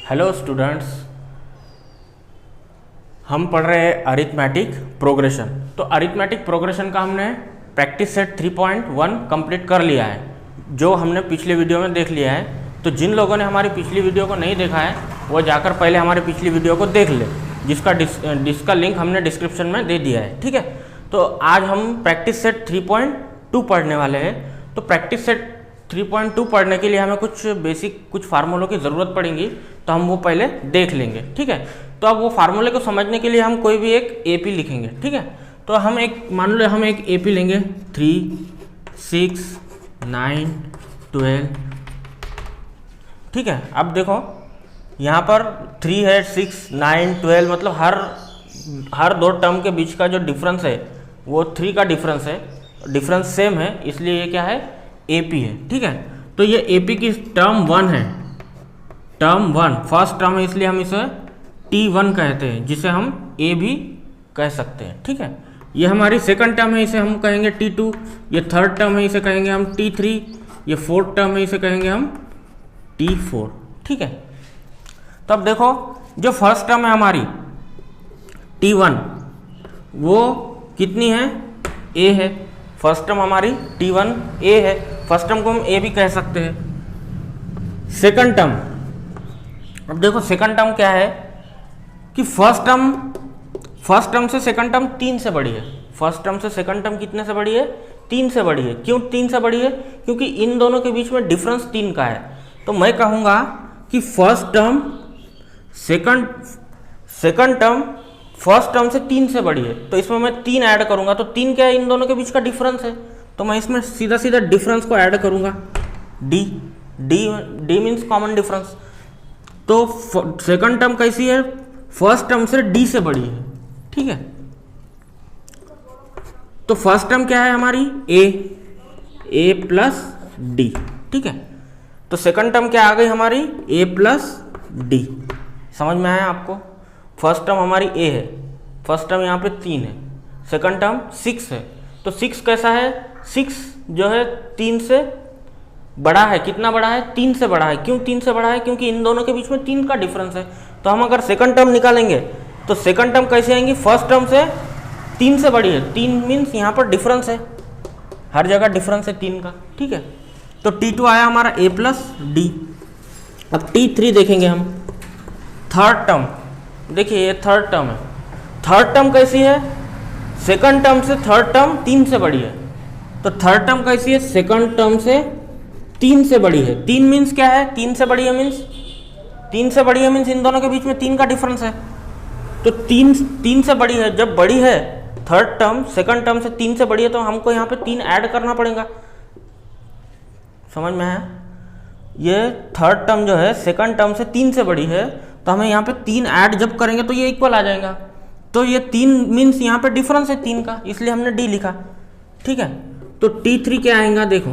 Hello students, हम पढ़ रहे हैं अरिथमेटिक प्रोग्रेशन। तो अरिथमेटिक प्रोग्रेशन का हमने प्रैक्टिस सेट 3.1 कंप्लीट कर लिया है, जो हमने पिछले वीडियो में देख लिया है। तो जिन लोगों ने हमारी पिछली वीडियो को नहीं देखा है वो जाकर पहले हमारी पिछली वीडियो को देख ले, जिसका लिंक हमने डिस्क्रिप्शन में दे दिया है। ठीक है, तो आज हम प्रैक्टिस सेट 3.2 पढ़ने वाले हैं। तो प्रैक्टिस सेट 3.2 पढ़ने के लिए हमें कुछ बेसिक कुछ फार्मूलों की ज़रूरत पड़ेगी, तो हम वो पहले देख लेंगे। ठीक है, तो अब वो फार्मूले को समझने के लिए हम कोई भी एक एपी लिखेंगे। ठीक है, तो हम एक मान लो हम एक एपी लेंगे 3, 6, 9, 12। ठीक है, अब देखो यहाँ पर 3 है, 6, 9, 12, मतलब हर दो टर्म के बीच का जो डिफरेंस है वो 3 का डिफरेंस है। डिफरेंस सेम है, इसलिए ये क्या है, एपी है। ठीक है, तो ये एपी की टर्म 1 है, टर्म 1 फर्स्ट टर्म है, इसलिए हम इसे T1 कहते हैं, जिसे हम ए भी कह सकते हैं। ठीक है, ये हमारी सेकंड टर्म है, इसे हम कहेंगे T2। ये थर्ड टर्म है, इसे कहेंगे हम T3। ये फोर्थ टर्म है, इसे कहेंगे हम T4। ठीक है, तो अब देखो जो फर्स्ट टर्म है हमारी T1 वो कितनी है, ए है। फर्स्ट टर्म हमारी T1 ए है, फर्स्ट टर्म को हम ए भी कह सकते हैं। सेकंड टर्म, अब देखो सेकंड टर्म क्या है कि फर्स्ट टर्म से सेकंड टर्म 3 से बड़ी है। फर्स्ट टर्म से सेकंड टर्म कितने से बड़ी है, 3 से बड़ी है। क्यों 3 से बड़ी है? क्योंकि इन दोनों के बीच में डिफरेंस 3 का है। तो मैं कहूँगा कि first term second term first term से 3 से बड़ी है, तो इसमें मैं 3 ऐड करूंगा। तो 3 क्या है, इन दोनों के बीच का डिफरेंस है, तो मैं इसमें सीधा सीधा डिफरेंस को ऐड करूंगा। D means common difference. तो सेकंड टर्म कैसी है, फर्स्ट टर्म से डी से बड़ी है। ठीक है, तो फर्स्ट टर्म क्या है हमारी, ए प्लस डी। ठीक है, तो सेकंड टर्म क्या आ गई हमारी, ए प्लस डी। समझ में आया आपको? फर्स्ट टर्म हमारी ए है, फर्स्ट टर्म यहाँ पे 3 है, सेकंड टर्म 6 है। तो 6 कैसा है, 6 जो है 3 से बड़ा है। कितना बड़ा है, 3 से बड़ा है। क्यों 3 से बड़ा है? क्योंकि इन दोनों के बीच में 3 का डिफरेंस है। तो हम अगर सेकंड टर्म निकालेंगे तो सेकंड टर्म कैसे आएंगी, फर्स्ट टर्म से 3 से बड़ी है। 3 मीन्स यहाँ पर डिफरेंस है, हर जगह डिफरेंस है 3 का। ठीक है, तो T2 आया हमारा ए प्लस डी। अब T3 देखेंगे हम, थर्ड टर्म। देखिए ये थर्ड टर्म है, थर्ड टर्म कैसी है, सेकंड टर्म से थर्ड टर्म 3 से बड़ी है। तो थर्ड टर्म कैसी है, सेकंड टर्म से 3 से बड़ी है। 3 मीन्स क्या है, 3 से बड़ी है मीन्स 3 से बड़ी है मीन्स इन दोनों के बीच में 3 का डिफरेंस है। तो 3 से बड़ी है, जब बड़ी है थर्ड टर्म सेकंड टर्म से 3 से बड़ी है, तो हमको यहाँ पे 3 ऐड करना पड़ेगा। समझ में है? ये थर्ड टर्म जो है सेकंड टर्म से 3 से बड़ी है, तो हमें यहाँ पे 3 ऐड जब करेंगे तो ये इक्वल आ जाएगा। तो ये 3 मीन्स यहाँ पे डिफरेंस है 3 का, इसलिए हमने डी लिखा। ठीक है, तो T3 क्या आएगा, देखो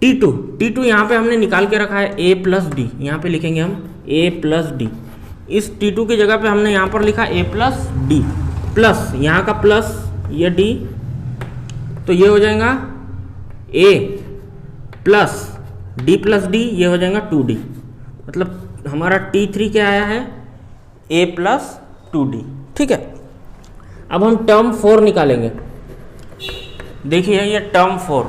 T2 यहाँ पे हमने निकाल के रखा है ए प्लस डी। यहाँ पे लिखेंगे हम ए प्लस डी। इस T2 की जगह पे हमने यहाँ पर लिखा ए प्लस डी, प्लस यहाँ का प्लस ये डी, तो ये हो जाएगा ए प्लस डी प्लस डी, ये हो जाएगा 2D। मतलब हमारा T3 क्या आया है, a प्लस 2D। ठीक है, अब हम टर्म 4 निकालेंगे। देखिए ये टर्म 4,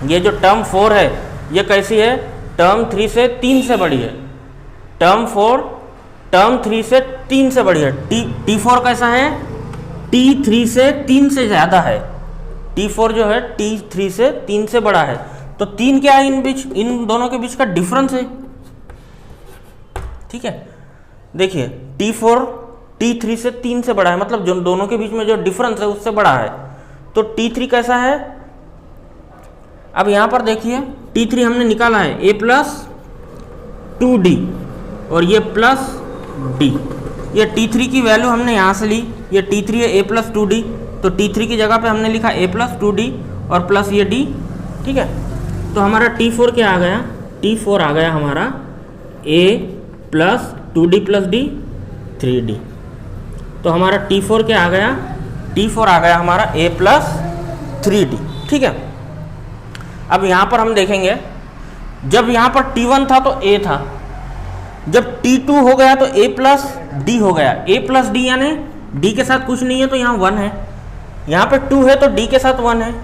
ये जो टर्म 4 है ये कैसी है, टर्म 3 से 3 से बड़ी है। टर्म 4 टर्म 3 से 3 से बड़ी है। T4 कैसा है, T3 से 3 से ज़्यादा है। T4 जो है T3 से 3 से बड़ा है। तो 3 क्या है, इन दोनों के बीच का डिफरेंस है। ठीक है, देखिए T4 T3 से 3 से बड़ा है, मतलब जो दोनों के बीच में जो डिफरेंस है उससे बड़ा है। तो T3 कैसा है, अब यहाँ पर देखिए T3 हमने निकाला है ए प्लस 2D और ये प्लस D। ये T3 की वैल्यू हमने यहाँ से ली, ये T3 है ए प्लस 2D, तो T3 की जगह पे हमने लिखा ए प्लस 2D और प्लस ये D। ठीक है, तो हमारा T4 क्या आ गया, T4 आ गया हमारा ए plus 2D plus D 3D। तो हमारा T4 क्या आ गया, T4 आ गया हमारा a प्लस 3D। ठीक है, अब यहाँ पर हम देखेंगे जब यहाँ पर T1 था तो a था, जब T2 हो गया तो A प्लस डी हो गया। A प्लस डी यानी D के साथ कुछ नहीं है तो यहाँ 1 है, यहाँ पर 2 है तो D के साथ 1 है।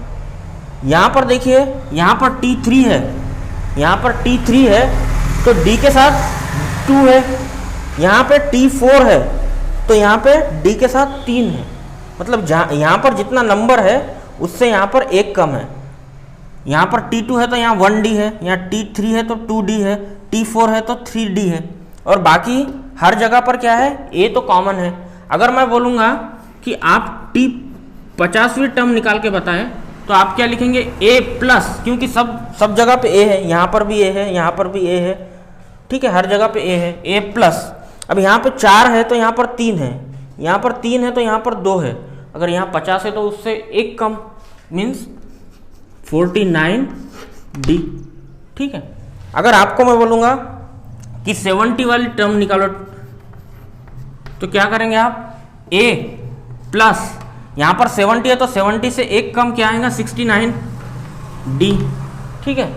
यहाँ पर देखिए यहाँ पर T3 है, यहाँ पर T3 है तो D के साथ 2 है। यहाँ पे T4 है तो यहाँ पे D के साथ 3 है। मतलब जहाँ यहाँ पर जितना नंबर है उससे यहाँ पर एक कम है। यहाँ पर T2 है तो यहाँ 1D है, यहाँ T3 है तो 2D है, T4 है तो 3D है, और बाकी हर जगह पर क्या है, A तो कॉमन है। अगर मैं बोलूँगा कि आप T50वीं टर्म निकाल के बताएं तो आप क्या लिखेंगे, A प्लस, क्योंकि सब जगह पे A है, यहाँ पर भी A है, यहाँ पर भी A है, ठीक है, हर जगह पे A है, A प्लस। अब यहाँ पे 4 है तो यहाँ पर 3 है, यहाँ पर 3 है तो यहाँ पर 2 है। अगर यहाँ 50 है तो उससे एक कम, मीन्स 49D, ठीक है। अगर आपको मैं बोलूँगा कि 70 वाली टर्म निकालो तो क्या करेंगे आप, A प्लस, यहाँ पर 70 है तो 70 से एक कम क्या आएगा, 69D, ठीक है।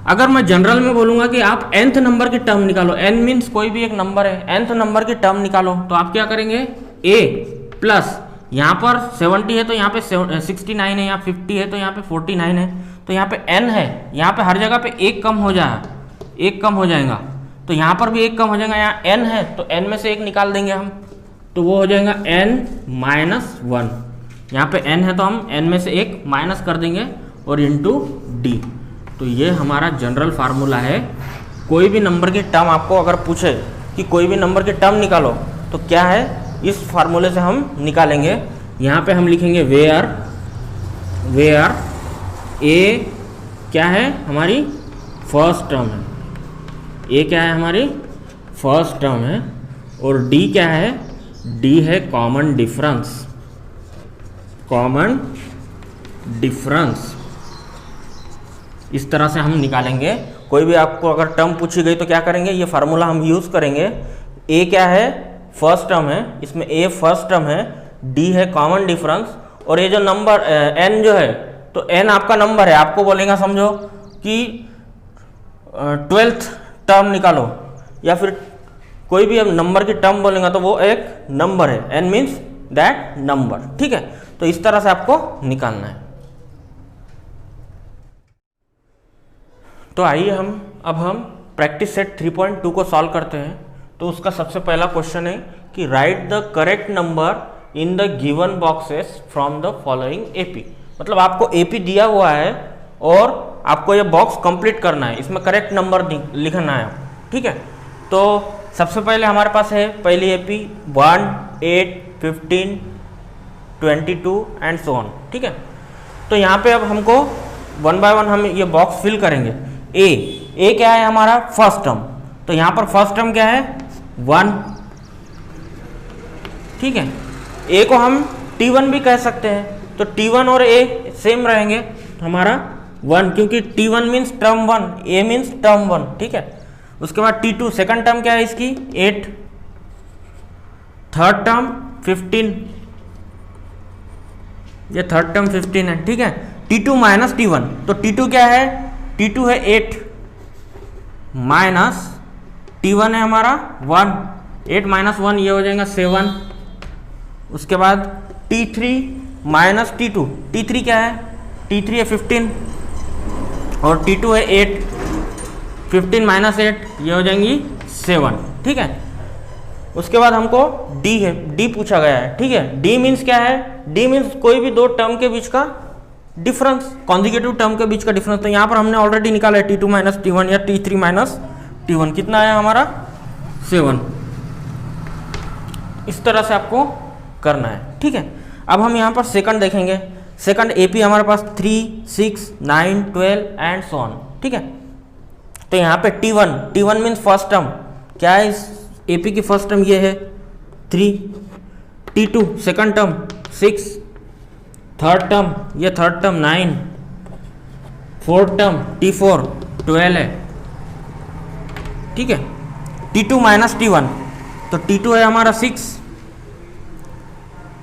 अगर मैं जनरल में बोलूँगा कि आप nth नंबर की टर्म निकालो, n मीन्स कोई भी एक नंबर है, nth नंबर की टर्म निकालो, तो आप क्या करेंगे, A प्लस, यहाँ पर 70 है तो यहाँ पे 69 है, यहाँ 50 है तो यहाँ पे 49 है, तो यहाँ पे n है, यहाँ पे हर जगह पे एक कम हो जाएगा, तो यहाँ पर भी एक कम हो जाएगा। यहाँ n है तो n में से एक निकाल देंगे हम, तो वो हो जाएगा n-1। यहाँ पे n है तो हम n में से एक माइनस कर देंगे और इंटू D। तो ये हमारा जनरल फार्मूला है। कोई भी नंबर की टर्म आपको अगर पूछे कि कोई भी नंबर की टर्म निकालो तो क्या है, इस फार्मूले से हम निकालेंगे। यहाँ पे हम लिखेंगे वेयर A क्या है, हमारी फर्स्ट टर्म है, A क्या है, हमारी फर्स्ट टर्म है, और D क्या है, D है कॉमन डिफरेंस। इस तरह से हम निकालेंगे। कोई भी आपको अगर टर्म पूछी गई तो क्या करेंगे, ये फार्मूला हम यूज़ करेंगे। A क्या है, फर्स्ट टर्म है, इसमें A फर्स्ट टर्म है, D है कॉमन डिफरेंस, और ये जो नंबर n जो है, तो n आपका नंबर है। आपको बोलेगा समझो कि 12th टर्म निकालो, या फिर कोई भी अब नंबर की टर्म बोलेगा तो वो एक नंबर है, n मीन्स दैट नंबर, ठीक है। तो इस तरह से आपको निकालना है। तो आइए अब हम प्रैक्टिस सेट 3.2 को सॉल्व करते हैं। तो उसका सबसे पहला क्वेश्चन है कि right the correct number in the given boxes from the following AP. मतलब आपको एपी दिया हुआ है और आपको ये बॉक्स कंप्लीट करना है, इसमें करेक्ट नंबर लिखना है, ठीक है। तो सबसे पहले हमारे पास है पहली एपी 1, 8, 15, 22 एंड सो ऑन, ठीक है। तो यहाँ पे अब हमको 1 बाय 1 हम ये बॉक्स फिल करेंगे। ए क्या है, हमारा फर्स्ट टर्म, तो यहाँ पर फर्स्ट टर्म क्या है, 1, ठीक है। ए को हम T1 भी कह सकते हैं, तो T1 और A सेम रहेंगे, हमारा 1, क्योंकि T1 means term 1, A means term 1, ठीक है। उसके बाद T2 सेकंड टर्म क्या है इसकी, 8, थर्ड टर्म 15, ये थर्ड टर्म 15 है, ठीक है। T2 माइनस T1, तो T2 क्या है, T2 है 8 माइनस T1 है हमारा 1, 8 माइनस 1 ये हो जाएगा 7। उसके बाद T3 माइनस T2, T3 क्या है, T3 है 15 और T2 है 8, 15 माइनस 8 ये हो जाएंगी 7, ठीक है। उसके बाद हमको D है, D पूछा गया है, ठीक है। D मीन्स क्या है, D मीन्स कोई भी दो टर्म के बीच का डिफरेंस, कॉन्जिक्यूटिव टर्म के बीच का डिफरेंस। तो यहाँ पर हमने ऑलरेडी निकाला है T2 माइनस T1 या T3 माइनस T1, कितना आया हमारा 7। इस तरह से आपको करना है, ठीक है। अब हम यहाँ पर सेकंड देखेंगे। सेकंड एपी हमारे पास 3, 6, 9, 12 एंड सो ऑन, ठीक है। तो यहाँ पे T1 मीन्स फर्स्ट टर्म, क्या है इस एपी की फर्स्ट टर्म, ये है 3, T2 second term 6, third term ये third term 9, fourth term T4 12 है, ठीक है। T2 माइनस T1, तो T2 है हमारा 6,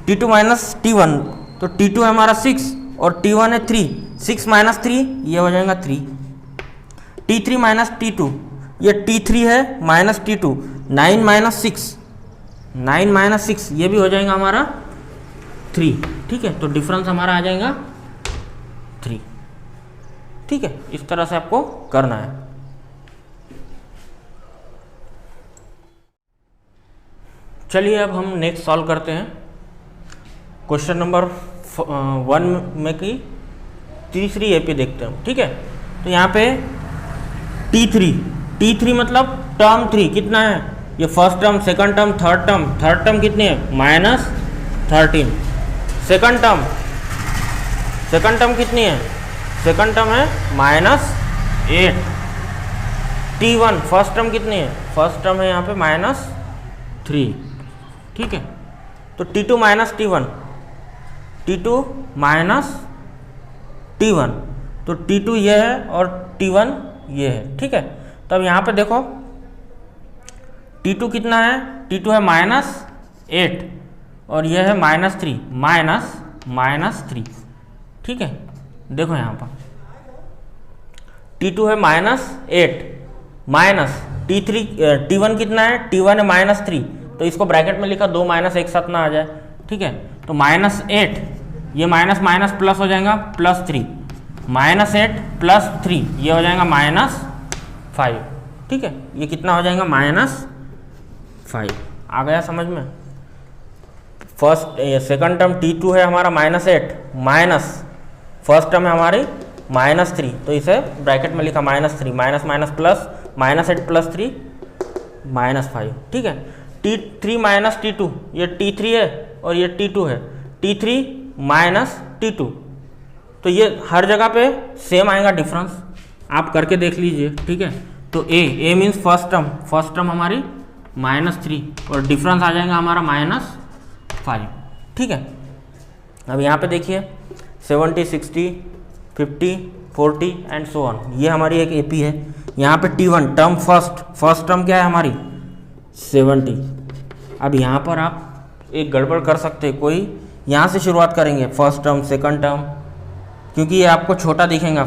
T2 माइनस T1, तो T2 है हमारा 6 और T1 है 3, 6 माइनस 3 ये हो जाएगा 3। T3 माइनस T2 ये T3 है माइनस T2, 9 माइनस 6, 9 माइनस 6 ये भी हो जाएगा हमारा 3, ठीक है। तो डिफरेंस हमारा आ जाएगा 3, ठीक है। इस तरह से आपको करना है। चलिए अब हम नेक्स्ट सॉल्व करते हैं। क्वेश्चन नंबर 1 में की तीसरी एपी देखते हैं, ठीक है। तो यहाँ पे T3 मतलब टर्म 3 कितना है, ये first term, second term, third term कितनी है, -13। सेकंड टर्म कितनी है, सेकंड टर्म है -8। T1 फर्स्ट टर्म कितनी है, फर्स्ट टर्म है यहाँ पे -3, ठीक है। तो T2 माइनस T1, तो T2 ये है और T1 ये है, ठीक है। तब यहाँ पे देखो T2 कितना है, T2 है -8 और ये है -3, -3, ठीक है। देखो यहाँ पर T2 है -8 माइनस T1 कितना है, T1 है -3, तो इसको ब्रैकेट में लिखा, 2 माइनस एक साथ ना आ जाए, ठीक है। तो -8 ये माइनस माइनस प्लस हो जाएगा +3, -8 + 3 ये हो जाएगा -5, ठीक है। ये कितना हो जाएगा -5। आ गया समझ में। सेकंड टर्म T2 है हमारा -8 माइनस फर्स्ट टर्म है हमारी -3, तो इसे ब्रैकेट में लिखा -3, माइनस माइनस प्लस, -8 + 3 -5, ठीक है। T3 माइनस T2 ये T3 है और ये T2 है, T3 माइनस T2, तो ये हर जगह पे सेम आएगा डिफरेंस, आप करके देख लीजिए, ठीक है। तो A मीन्स फर्स्ट टर्म हमारी -3 और डिफरेंस आ जाएगा हमारा -5, ठीक है। अब यहाँ पे देखिए 70, 60, 50, 40 एंड सो ऑन, ये हमारी एक एपी है। यहाँ पे T1 टर्म फर्स्ट टर्म क्या है हमारी 70। अब यहाँ पर आप एक गड़बड़ कर सकते हैं, कोई यहाँ से शुरुआत करेंगे, फर्स्ट टर्म सेकंड टर्म, क्योंकि ये आपको छोटा दिखेगा,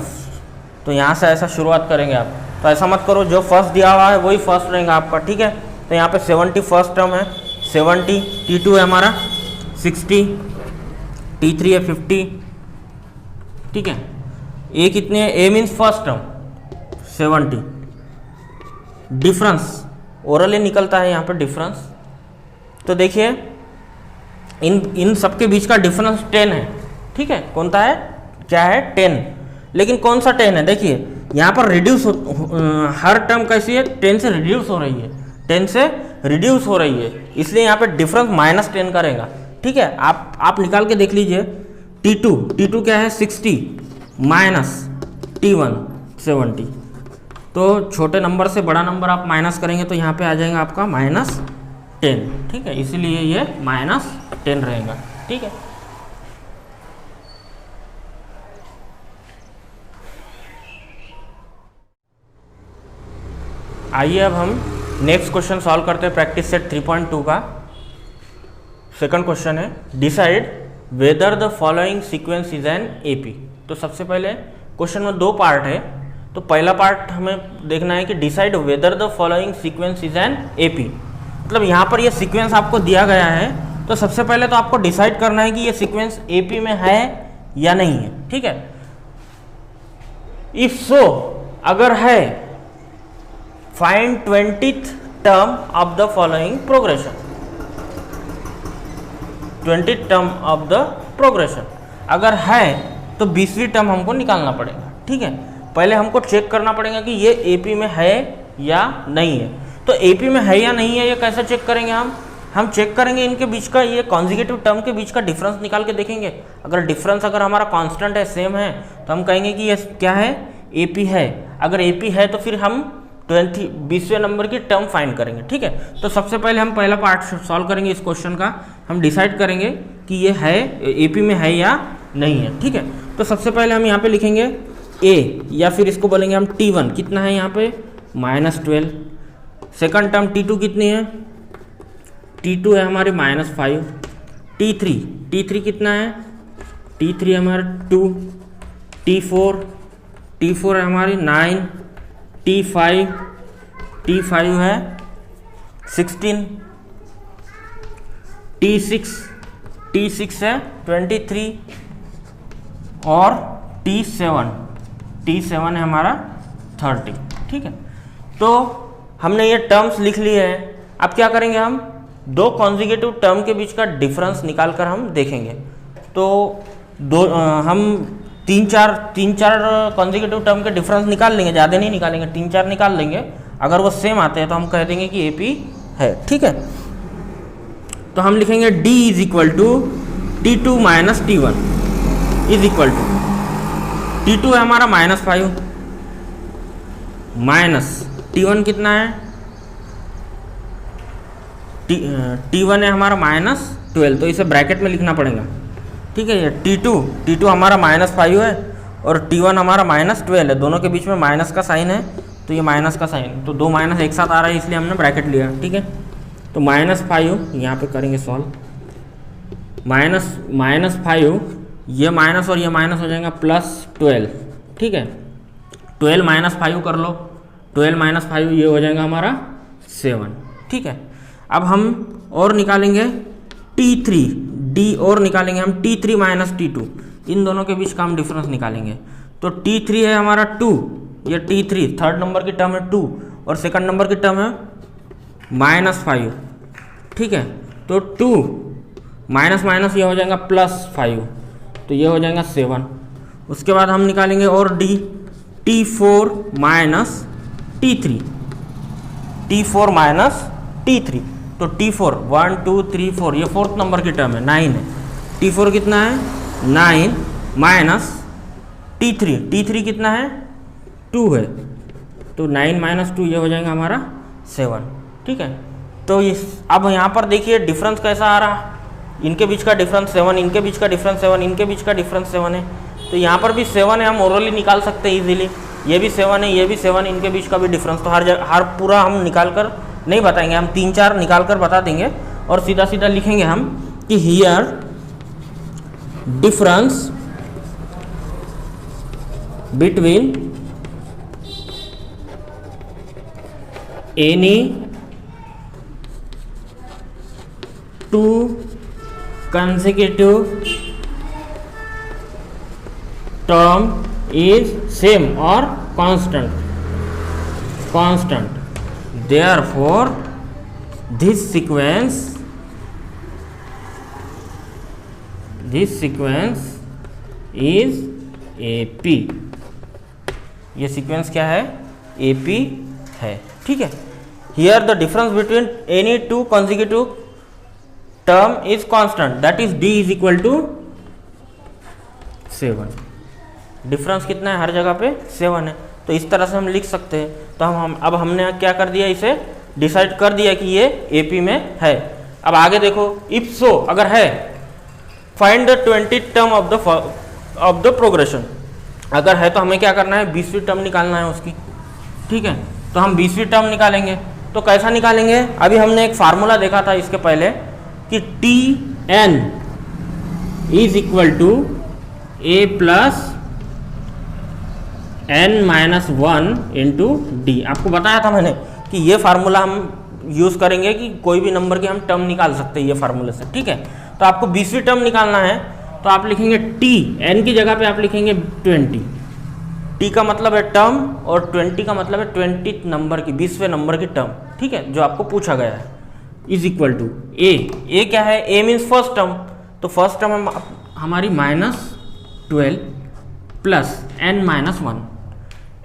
तो यहाँ से ऐसा शुरुआत करेंगे आप। तो ऐसा मत करो, जो फर्स्ट दिया हुआ है वही फर्स्ट रहेगा आपका, ठीक है। तो यहाँ पे 70 फर्स्ट टर्म है, 70, T2 है हमारा 60, T3 है 50, ठीक है। A कितने है, A means first term 70, difference orally निकलता है यहाँ पे डिफरेंस। तो देखिए इन सबके बीच का डिफरेंस 10 है, ठीक है। कौन सा है, क्या है 10, लेकिन कौन सा 10 है, देखिए यहाँ पर रिड्यूस हर टर्म कैसी है, 10 से रिड्यूस हो रही है, 10 से रिड्यूस हो रही है, इसलिए यहाँ पे डिफरेंस -10 करेगा, ठीक है। आप निकाल के देख लीजिए। T2 क्या है 60 माइनस T1 70, तो छोटे नंबर से बड़ा नंबर आप माइनस करेंगे तो यहाँ पे आ जाएगा आपका -10, ठीक है। इसीलिए ये -10 रहेगा, ठीक है। आइए अब हम नेक्स्ट क्वेश्चन सॉल्व करते हैं प्रैक्टिस सेट 3.2 का। सेकंड क्वेश्चन है, decide whether the following sequence is an AP. तो सबसे पहले क्वेश्चन में 2 पार्ट है, तो पहला पार्ट हमें देखना है कि decide whether the following sequence is an AP, मतलब यहाँ पर ये सीक्वेंस आपको दिया गया है, तो सबसे पहले तो आपको डिसाइड करना है कि ये सीक्वेंस एपी में है या नहीं है, ठीक है। इफ सो अगर है, find 20th term of the following progression, 20th term of the progression. अगर है तो 20वीं टर्म हमको निकालना पड़ेगा, ठीक है। पहले हमको चेक करना पड़ेगा कि ये एपी में है या नहीं है। तो एपी में है या नहीं है ये कैसे चेक करेंगे हम चेक करेंगे इनके बीच का, ये कॉन्जिक्यूटिव टर्म के बीच का डिफरेंस निकाल के देखेंगे। अगर डिफरेंस अगर हमारा कांस्टेंट है, सेम है, तो हम कहेंगे कि ये क्या है, एपी है। अगर एपी है तो फिर हम 20वें नंबर की टर्म फाइंड करेंगे, ठीक है। तो सबसे पहले हम पहला पार्ट सॉल्व करेंगे इस क्वेश्चन का, हम डिसाइड करेंगे कि ये है एपी में है या नहीं है, ठीक है। तो सबसे पहले हम यहाँ पे लिखेंगे ए, या फिर इसको बोलेंगे हम T1 कितना है यहाँ पे -12। सेकंड टर्म T2 कितनी है, T2 है हमारे -5। T3 कितना है, T3 हमारा 2, T4 है हमारी 9, T5 T5 है 16, T6 है 23 और T7 है हमारा 30। ठीक है, तो हमने ये टर्म्स लिख लिए हैं। अब क्या करेंगे, हम दो कॉन्जिक्यूटिव टर्म के बीच का डिफरेंस निकाल कर हम देखेंगे। तो हम तीन चार कॉन्जिक्यूटिव टर्म के डिफरेंस निकाल लेंगे, ज़्यादा नहीं निकालेंगे, 3-4 निकाल लेंगे। अगर वो सेम आते हैं तो हम कह देंगे कि AP है। ठीक है, तो हम लिखेंगे D is equal to T2 minus T1 is equal to T2 है हमारा -5 माइनस T1 कितना है, T1 है हमारा -12, तो इसे ब्रैकेट में लिखना पड़ेगा। ठीक है, ये T2 हमारा -5 है और T1 हमारा -12 है, दोनों के बीच में माइनस का साइन है, तो ये माइनस का साइन, तो दो माइनस एक साथ आ रहा है इसलिए हमने ब्रैकेट लिया। ठीक है, तो -5 यहाँ पे करेंगे सॉल्व, -5 ये माइनस और ये माइनस हो जाएगा +12। ठीक है, 12 -5 कर लो, 12 - 5 ये हो जाएगा हमारा 7। ठीक है, अब हम और निकालेंगे T3, D और निकालेंगे हम T3 माइनस T2, इन दोनों के बीच का हम डिफरेंस निकालेंगे। तो T3 है हमारा 2, ये T3 थर्ड नंबर की टर्म है 2 और सेकंड नंबर की टर्म है -5। ठीक है, तो 2 माइनस माइनस ये हो जाएगा +5, तो ये हो जाएगा 7। उसके बाद हम निकालेंगे और D, T4 minus T3, T4 minus T3, तो T4 1 2 3 4 ये फोर्थ नंबर की टर्म है, 9 है। T4 कितना है 9 माइनस T3 कितना है 2 है, तो 9 - 2 ये हो जाएगा हमारा 7। ठीक है, तो अब यहाँ पर देखिए डिफरेंस कैसा आ रहा, इनके बीच का डिफरेंस 7, इनके बीच का डिफरेंस 7, इनके बीच का डिफरेंस 7 है, तो यहाँ पर भी 7 है, हम ओरली निकाल सकते हैं इजीली। ये भी 7 है, ये भी 7, इनके बीच का भी डिफरेंस, तो हर पूरा हम निकाल कर नहीं बताएंगे, हम 3-4 निकाल कर बता देंगे और सीधा सीधा लिखेंगे हम कि here difference between any two consecutive term is same or constant, therefore this sequence is AP, ये सीक्वेंस क्या है AP है। ठीक है, here the difference between any two consecutive term is constant, that is D is equal to 7। Difference कितना है हर जगह पे 7 है, तो इस तरह से हम लिख सकते हैं। तो अब हमने क्या कर दिया, इसे डिसाइड कर दिया कि ये AP में है। अब आगे देखो, इफ सो अगर है, find the 20th term of the progression, अगर है तो हमें क्या करना है 20वीं टर्म निकालना है उसकी। ठीक है, तो हम 20वीं टर्म निकालेंगे, तो कैसा निकालेंगे, अभी हमने एक फार्मूला देखा था इसके पहले कि Tn is equal to A plus n-1 into D. आपको बताया था मैंने कि ये फार्मूला हम यूज़ करेंगे कि कोई भी नंबर की हम टर्म निकाल सकते हैं ये फार्मूले से। ठीक है, तो आपको 20वीं टर्म निकालना है, तो आप लिखेंगे T, n की जगह पे आप लिखेंगे 20। T का मतलब है टर्म और 20 का मतलब है 20th नंबर की, 20वें नंबर की टर्म। ठीक है, जो आपको पूछा गया है, इज इक्वल टू ए क्या है, A मीन्स फर्स्ट टर्म, तो फर्स्ट टर्म हमारी -12 प्लस n-1,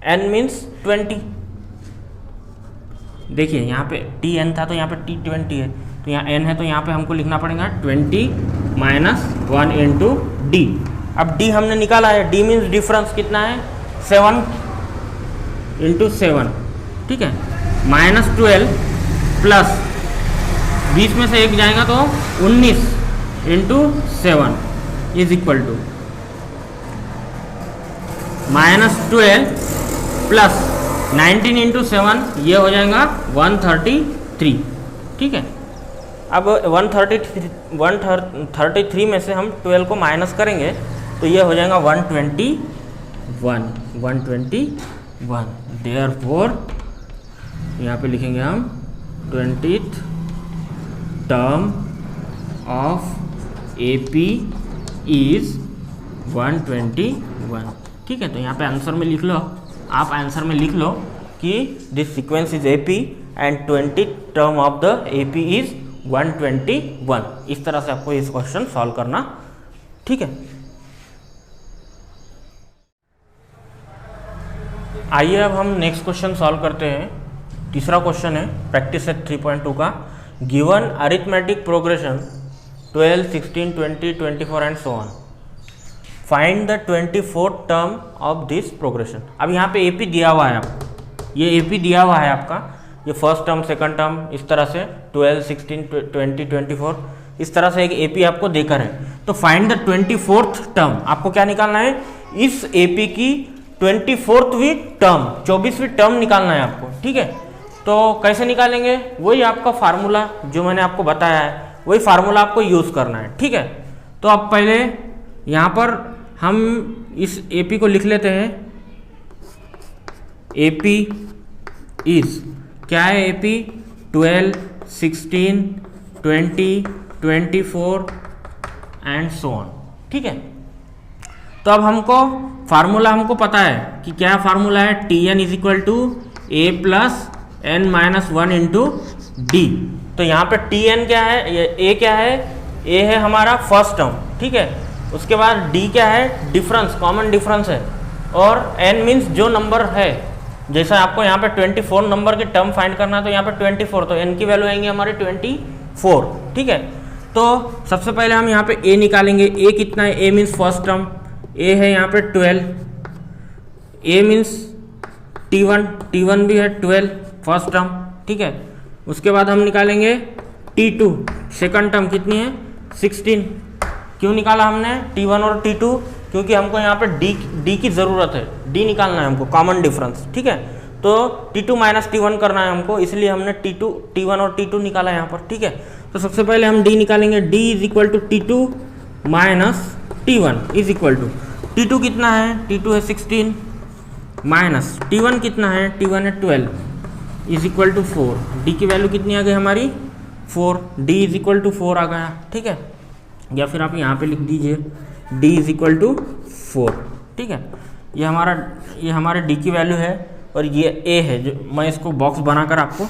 n मीन्स 20। देखिए यहाँ पे Tn था तो यहाँ पे T20 है, तो यहाँ n है तो यहाँ पे हमको लिखना पड़ेगा 20-1 इंटू डी। अब d हमने निकाला है, d मीन्स डिफरेंस कितना है 7 इंटू 7। ठीक है, -12 प्लस 20 में से एक जाएगा तो 19 into 7 is equal to -12 plus 19 into 7, ये हो जाएगा 133। ठीक है, अब 133 में से हम 12 को माइनस करेंगे तो ये हो जाएगा 121। देयरफॉर यहाँ पे लिखेंगे हम 20th term of AP is 121। ठीक है, तो यहाँ पे आंसर में लिख लो, आप आंसर में लिख लो कि this sequence is AP and 20th term of the AP is 121। इस तरह से आपको इस क्वेश्चन सॉल्व करना। ठीक है, आइए अब हम नेक्स्ट क्वेश्चन सॉल्व करते हैं। तीसरा क्वेश्चन है प्रैक्टिस सेट 3.2 का। Given arithmetic progression 12, 16, 20, 24 and so on, find the 24th term of this progression. अब यहाँ पे AP दिया हुआ है आपको, ये AP दिया हुआ है आपका, ये फर्स्ट टर्म, सेकंड टर्म, इस तरह से 12, 16, 20, 24, इस तरह से एक AP आपको देकर है। तो फाइंड द 24th टर्म, आपको क्या निकालना है, इस AP की 24वीं टर्म, 24वीं टर्म निकालना है आपको। ठीक है, तो कैसे निकालेंगे, वही आपका फार्मूला जो मैंने आपको बताया है, वही फार्मूला आपको यूज़ करना है। ठीक है, तो अब पहले यहाँ पर हम इस AP को लिख लेते हैं। AP इज क्या है, AP 12, 16, 20, 24 एंड सो ऑन। ठीक है, तो अब हमको फार्मूला हमको पता है कि क्या फार्मूला है, Tn is equal to A plus n minus 1 into D. तो यहाँ पे Tn क्या है, ये A क्या है, A है हमारा फर्स्ट टर्म। ठीक है, उसके बाद D क्या है, डिफरेंस, कॉमन डिफरेंस है, और n मीन्स जो नंबर है। जैसा आपको यहाँ पे 24 नंबर की टर्म फाइंड करना है, तो यहाँ पे 24, तो n की वैल्यू आएंगे हमारे 24। ठीक है, तो सबसे पहले हम यहाँ पे A निकालेंगे। A कितना है, A means first term, A है यहाँ पे 12, A मीन्स T1 भी है 12 फर्स्ट टर्म। ठीक है, उसके बाद हम निकालेंगे T2 सेकंड टर्म, कितनी है 16। क्यों निकाला हमने T1 और T2, क्योंकि हमको यहाँ पे D की ज़रूरत है, D निकालना है हमको, कॉमन डिफरेंस। ठीक है, तो T2 माइनस T1 करना है हमको, इसलिए हमने T1 और T2 निकाला यहाँ पर। ठीक है, तो सबसे पहले हम D निकालेंगे। D is equal to T2 minus T1 is equal to, T2 कितना है, T2 है 16 माइनस T1 कितना है, T1 है 12 इज इक्वल टू 4। D की वैल्यू कितनी आ गई हमारी 4, D इज इक्वल टू 4 आ गया। ठीक है, या फिर आप यहाँ पे लिख दीजिए D इज इक्वल टू 4। ठीक है, ये हमारे D की वैल्यू है, और ये A है, जो मैं इसको बॉक्स बनाकर आपको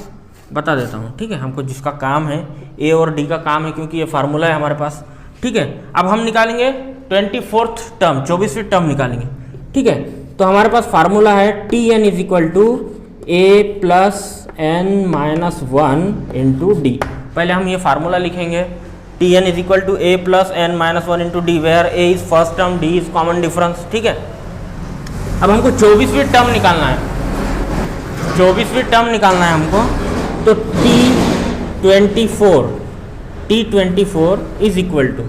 बता देता हूँ। ठीक है, हमको जिसका काम है A और D का काम है, क्योंकि ये फार्मूला है हमारे पास। ठीक है, अब हम निकालेंगे 24th टर्म, 24वीं टर्म निकालेंगे। ठीक है, तो हमारे पास फार्मूला है Tn is equal to A plus n minus 1 into D. पहले हम ये फार्मूला लिखेंगे, Tn is equal to A plus n minus 1 into D, where A is first term, D is common difference. ठीक है, अब हमको 24वीं term निकालना है, 24वीं टर्म निकालना है हमको। तो T24 इज इक्वल टू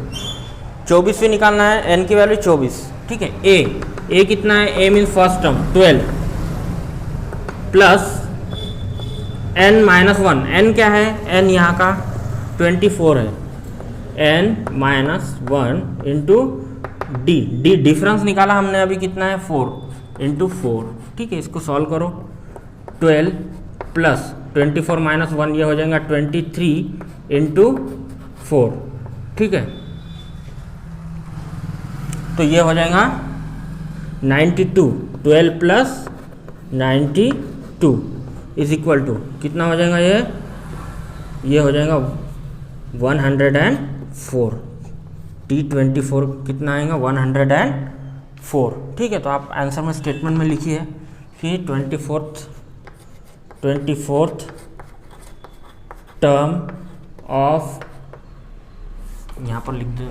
24वीं निकालना है, n की वैल्यू 24। ठीक है, A कितना है, A means first term 12 plus n minus 1, n क्या है, n यहाँ का 24 है, n minus 1 into D difference निकाला हमने अभी, कितना है 4 इंटू 4। ठीक है, इसको सॉल्व करो। 12 प्लस 24 माइनस 1, ये हो जाएगा 23 इंटू 4। ठीक है, तो ये हो जाएगा 92, 12 प्लस 92 इज इक्वल टू कितना हो जाएगा, ये हो जाएगा 104। T24 कितना आएगा, 104। ठीक है, तो आप आंसर में स्टेटमेंट में लिखिए कि 24th टर्म ऑफ, यहाँ पर लिख दे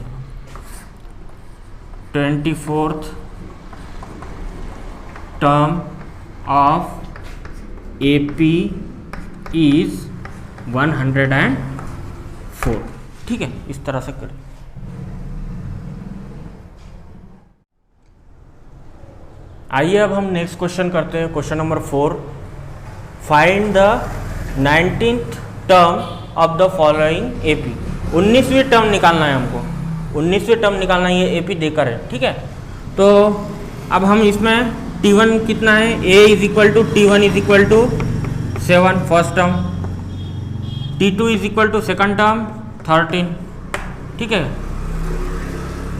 24th term of AP is 104। ठीक है, इस तरह से करें। आइए अब हम नेक्स्ट क्वेश्चन करते हैं, question number 4। Find the 19th term of the following AP। 19वीं टर्म निकालना है हमको, 19वीं टर्म निकालना है, ये AP देकर है। ठीक है, तो अब हम इसमें T1 कितना है, A is equal to T1 is equal to 7 first term, T2 is equal to second term 13, ठीक है।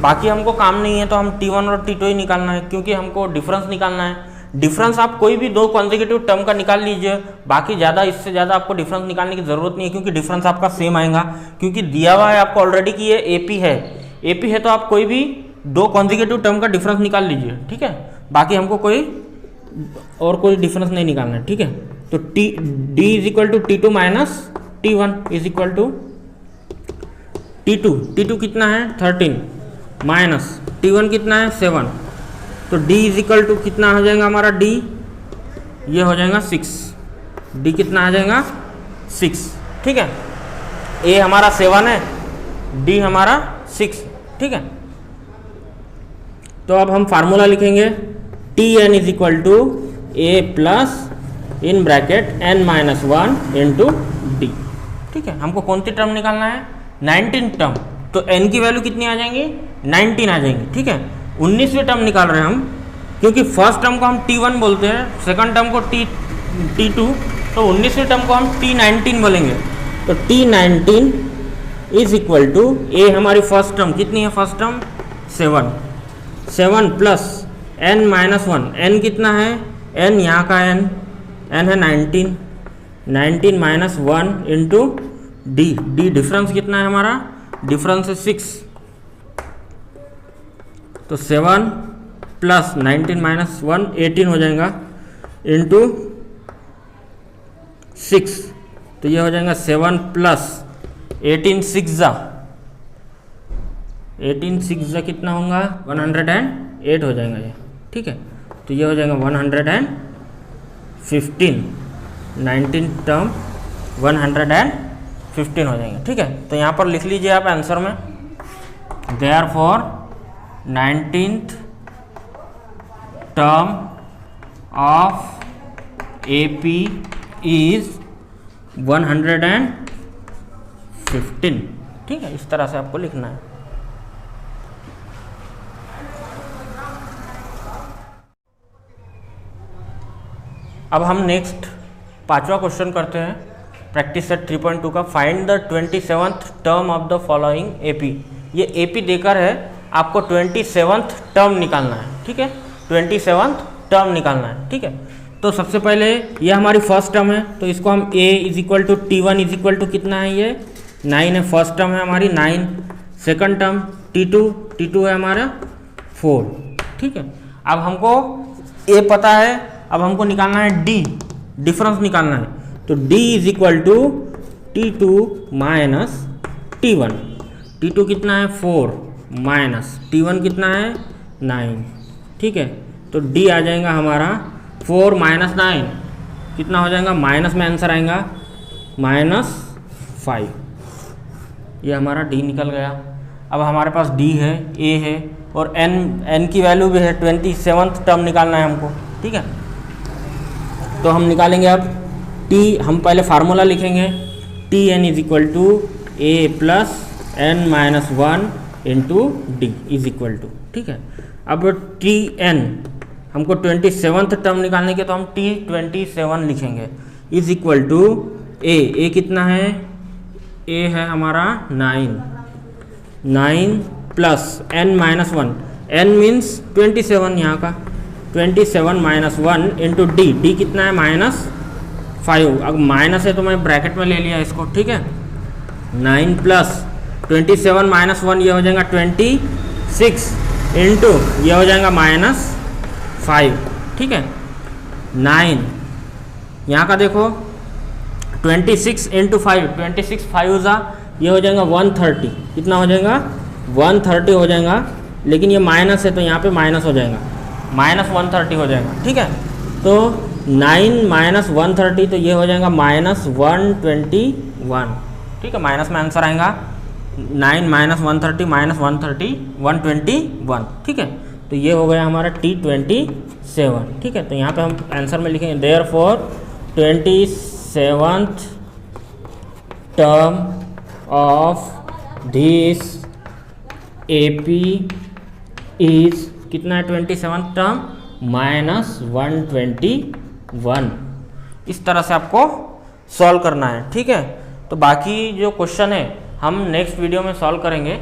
बाकी हमको काम नहीं है तो हम T1 और T2 ही निकालना है, क्योंकि हमको डिफरेंस निकालना है। डिफरेंस आप कोई भी दो कॉन्जिक्यूटिव टर्म का निकाल लीजिए, बाकी ज़्यादा इससे ज़्यादा आपको डिफरेंस निकालने की ज़रूरत नहीं है, क्योंकि डिफरेंस आपका सेम आएगा, क्योंकि दिया हुआ है आपको ऑलरेडी कि ये AP है तो आप कोई भी दो कॉन्जिक्यूटिव टर्म का डिफरेंस निकाल लीजिए, ठीक है। बाकी हमको कोई डिफरेंस नहीं निकालना है, ठीक है। तो D is equal to T2 minus T1 is equal to T2 कितना है 13 माइनस T1 कितना है 7, तो D इज इक्वल टू कितना हो जाएगा हमारा D, ये हो जाएगा 6, D कितना आ जाएगा 6, ठीक है। A हमारा 7 है, D हमारा 6, ठीक है। तो अब हम फार्मूला लिखेंगे Tn is equal to A plus in bracket n minus 1 into D, ठीक है। हमको कौन सी टर्म निकालना है 19 टर्म, तो n की वैल्यू कितनी आ जाएंगी 19 आ जाएंगी, ठीक है। 19वीं टर्म निकाल रहे हैं हम, क्योंकि फर्स्ट टर्म को हम T1 बोलते हैं, सेकंड टर्म को T2, तो 19वीं टर्म को हम T19 बोलेंगे। तो T19 is equal to A हमारी फर्स्ट टर्म कितनी है, first term 7 plus n minus 1, n कितना है n यहाँ का n है 19 माइनस 1 इंटू D डिफरेंस कितना है हमारा, डिफरेंस है 6, तो 7 प्लस 19 माइनस 1 18 हो जाएगा इंटू 6, तो ये हो जाएगा 7 प्लस 18 6 जा कितना होगा 108 हो जाएगा ये, ठीक है। तो ये हो जाएगा 115, 19 टर्म 115 हो जाएंगे, ठीक है। तो यहाँ पर लिख लीजिए आप आंसर में, therefore 19th term of AP is 115, ठीक है। इस तरह से आपको लिखना है। अब हम नेक्स्ट 5वां क्वेश्चन करते हैं, प्रैक्टिस सेट 3.2 का। Find the 27th term of the following AP। ये AP देकर है, आपको 27th टर्म निकालना है, ठीक है। 27th टर्म निकालना है, ठीक है। तो सबसे पहले ये हमारी फर्स्ट टर्म है, तो इसको हम A is equal to T1 is equal to कितना है, ये 9 है, फर्स्ट टर्म है हमारी 9। सेकंड टर्म T2 है हमारा 4, ठीक है। अब हमको A पता है, अब हमको निकालना है D, डिफरेंस निकालना है। तो D is equal to T2 minus T1, T2 कितना है 4 माइनस T1 कितना है 9, ठीक है। तो D आ जाएगा हमारा 4 माइनस 9 कितना हो जाएगा, माइनस में आंसर आएगा -5, ये हमारा D निकल गया। अब हमारे पास D है, A है और n की वैल्यू भी है, 27th टर्म निकालना है हमको, ठीक है। तो हम निकालेंगे अब T, हम पहले फार्मूला लिखेंगे Tn is equal to A plus n minus 1 into D is equal to, ठीक है। अब Tn हमको 27th टर्म निकालने के, तो हम T27 लिखेंगे इज इक्वल टू A कितना है, A है हमारा 9 plus n minus 1, n means 27 यहाँ का, 27 माइनस 1 इंटू D कितना है -5। अब माइनस है तो मैं ब्रैकेट में ले लिया इसको, ठीक है। 9 प्लस 27 माइनस 1 ये हो जाएगा 26 इंटू ये हो जाएगा -5, ठीक है। 9 यहाँ का देखो 26 इंटू 5, 26 5 ये हो जाएगा 130, कितना हो जाएगा 130 हो जाएगा, लेकिन ये माइनस है तो यहाँ पे माइनस हो जाएगा, -130 हो जाएगा, ठीक है। तो 9 माइनस 130 तो ये हो जाएगा -121, ठीक है। माइनस में आंसर आएगा 9 माइनस 130 माइनस 121, ठीक है। तो ये हो गया हमारा T27, ठीक है। तो यहाँ पे हम आंसर में लिखेंगे therefore 27th term of this AP is कितना है 27th टर्म -121, इस तरह से आपको सॉल्व करना है, ठीक है। तो बाकी जो क्वेश्चन है हम नेक्स्ट वीडियो में सॉल्व करेंगे।